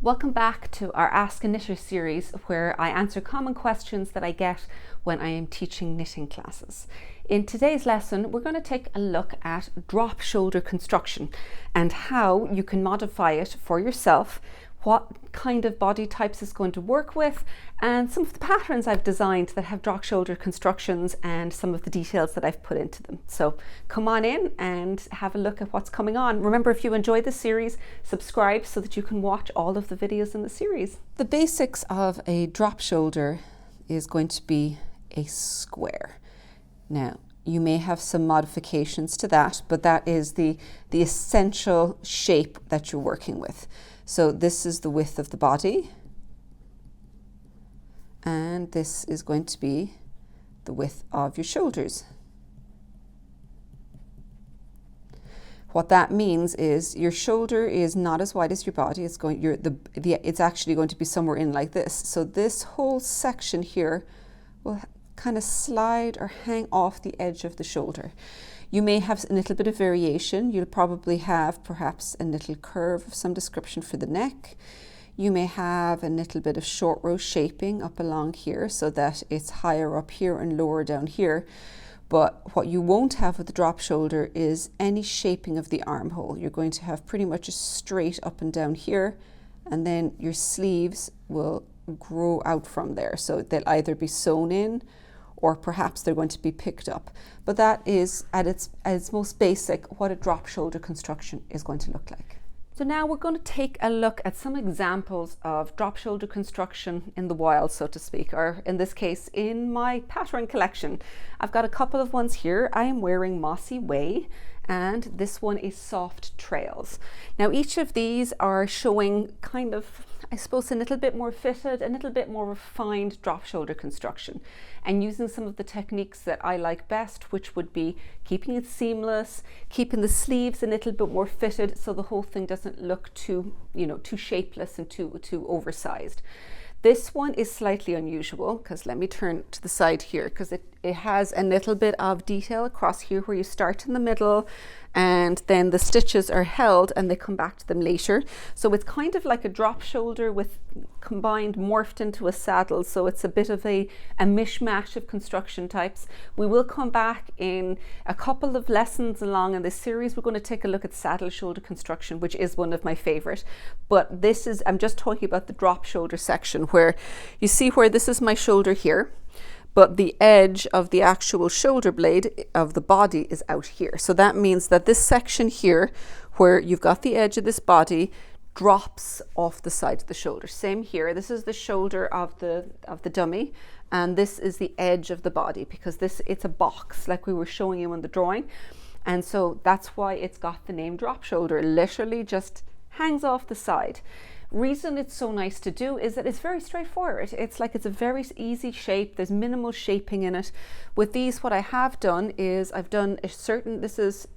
Welcome back to our Ask a Knitter series, where I answer common questions that I get when I am teaching knitting classes. In today's lesson, we're going to take a look at drop shoulder construction and how you can modify it for yourself, what kind of body types it's going to work with, and some of the patterns I've designed that have drop shoulder constructions and some of the details that I've put into them. So come on in and have a look at what's coming on. Remember, if you enjoy the series, subscribe so that you can watch all of the videos in the series. The basics of a drop shoulder is going to be a square. Now, you may have some modifications to that, but that is the essential shape that you're working with. So this is the width of the body, and this is going to be the width of your shoulders. What that means is your shoulder is not as wide as your body. It's actually going to be somewhere in like this. So this whole section here will kind of slide or hang off the edge of the shoulder. You may have a little bit of variation. You'll probably have perhaps a little curve of some description for the neck. You may have a little bit of short row shaping up along here so that it's higher up here and lower down here. But what you won't have with the drop shoulder is any shaping of the armhole. You're going to have pretty much a straight up and down here, and then your sleeves will grow out from there. So they'll either be sewn in or perhaps they're going to be picked up. But that is at its most basic what a drop shoulder construction is going to look like. So now we're going to take a look at some examples of drop shoulder construction in the wild, so to speak, or in this case in my pattern collection. I've got a couple of ones here. I am wearing Mossy Way, and this one is Soft Trails. Now each of these are showing kind of, I suppose, a little bit more fitted, a little bit more refined drop shoulder construction, and using some of the techniques that I like best, which would be keeping it seamless, keeping the sleeves a little bit more fitted so the whole thing doesn't look too shapeless and too oversized. This one is slightly unusual because let me turn to the side here, because it has a little bit of detail across here where you start in the middle and then the stitches are held and they come back to them later. So it's kind of like a drop shoulder with combined morphed into a saddle. So it's a bit of a mishmash of construction types. We will come back in a couple of lessons along in this series. We're going to take a look at saddle shoulder construction, which is one of my favorite. But this is, I'm just talking about the drop shoulder section where you see where this is my shoulder here, but the edge of the actual shoulder blade of the body is out here. So that means that this section here, where you've got the edge of this body, drops off the side of the shoulder. Same here. This is the shoulder of the dummy, and this is the edge of the body, because it's a box like we were showing you in the drawing. And so that's why it's got the name drop shoulder. It literally just hangs off the side. Reason it's so nice to do is that it's very straightforward. It's a very easy shape. There's minimal shaping in it. With these, what I have done is I've done a certain, this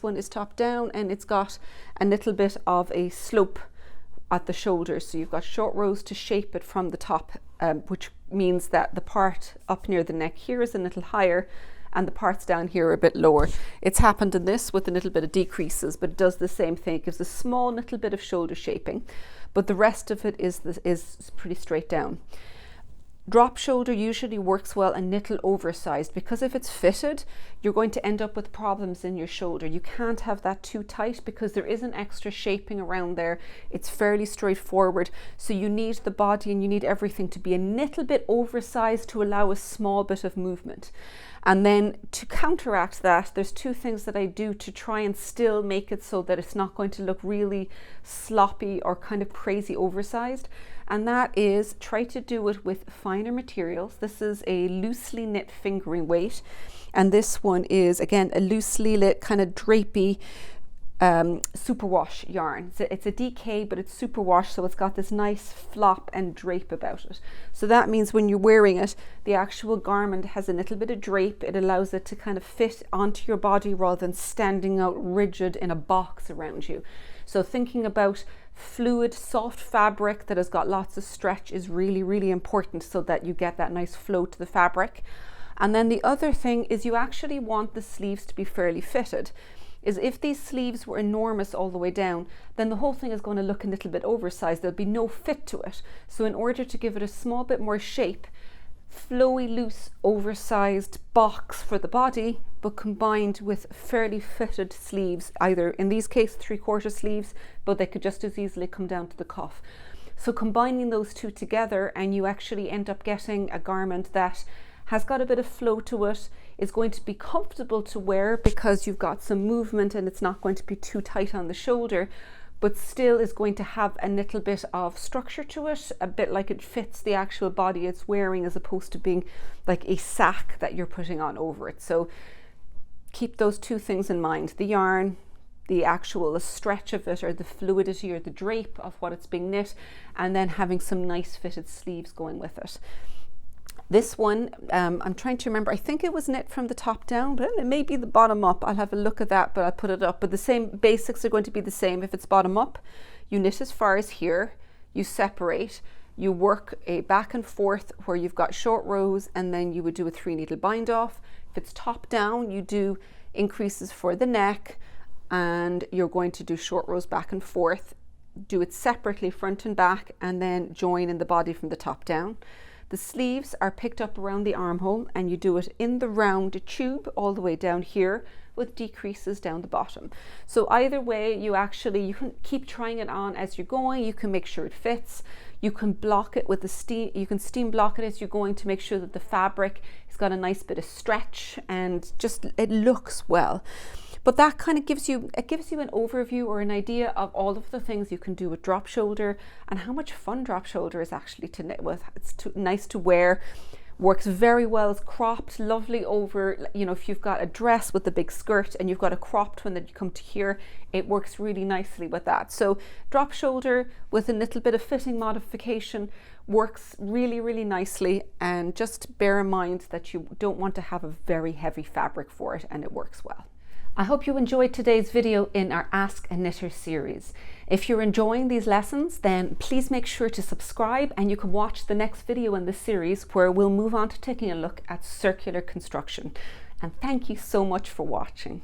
one is top down, and it's got a little bit of a slope at the shoulder. So you've got short rows to shape it from the top, which means that the part up near the neck here is a little higher and the parts down here are a bit lower. It's happened in this with a little bit of decreases, but it does the same thing. It gives a small little bit of shoulder shaping, but the rest of it is pretty straight down. Drop shoulder usually works well a little oversized, because if it's fitted, you're going to end up with problems in your shoulder. You can't have that too tight because there isn't extra shaping around there. It's fairly straightforward. So you need the body and you need everything to be a little bit oversized to allow a small bit of movement. And then to counteract that, there's two things that I do to try and still make it so that it's not going to look really sloppy or kind of crazy oversized. And that is try to do it with finer materials. This is a loosely knit fingering weight, and this one is again a loosely knit kind of drapey superwash yarn. It's a DK, but it's superwash, so it's got this nice flop and drape about it. So that means when you're wearing it, the actual garment has a little bit of drape. It allows it to kind of fit onto your body rather than standing out rigid in a box around you. So thinking about fluid, soft fabric that has got lots of stretch is really, really important so that you get that nice flow to the fabric. And then the other thing is you actually want the sleeves to be fairly fitted. is if these sleeves were enormous all the way down, then the whole thing is going to look a little bit oversized. There'll be no fit to it. So in order to give it a small bit more shape, flowy, loose, oversized box for the body, but combined with fairly fitted sleeves, either in these cases 3/4 sleeves, but they could just as easily come down to the cuff. So combining those two together, and you actually end up getting a garment that has got a bit of flow to it, is going to be comfortable to wear because you've got some movement and it's not going to be too tight on the shoulder, but still is going to have a little bit of structure to it, a bit like it fits the actual body it's wearing, as opposed to being like a sack that you're putting on over it. So keep those two things in mind: the yarn, the actual stretch of it, or the fluidity or the drape of what it's being knit, and then having some nice fitted sleeves going with it. This one, I'm trying to remember, I think it was knit from the top down, but it may be the bottom up. I'll have a look at that, but I'll put it up. But the same basics are going to be the same. If it's bottom up, you knit as far as here, you separate, you work a back and forth where you've got short rows, and then you would do a 3-needle bind off. If it's top down, you do increases for the neck, and you're going to do short rows back and forth, do it separately front and back, and then join in the body from the top down. The sleeves are picked up around the armhole, and you do it in the round tube all the way down here with decreases down the bottom. So either way, you can keep trying it on as you're going. You can make sure it fits. You can block it with the steam. You can steam block it as you're going to make sure that the fabric has got a nice bit of stretch and just it looks well. But that kind of gives you an overview or an idea of all of the things you can do with drop shoulder, and how much fun drop shoulder is actually to knit with. It's nice to wear, works very well. It's cropped, lovely over, if you've got a dress with a big skirt and you've got a cropped one that you come to here, it works really nicely with that. So drop shoulder with a little bit of fitting modification works really, really nicely, and just bear in mind that you don't want to have a very heavy fabric for it, and it works well. I hope you enjoyed today's video in our Ask a Knitter series. If you're enjoying these lessons, then please make sure to subscribe, and you can watch the next video in the series where we'll move on to taking a look at circular construction. And thank you so much for watching.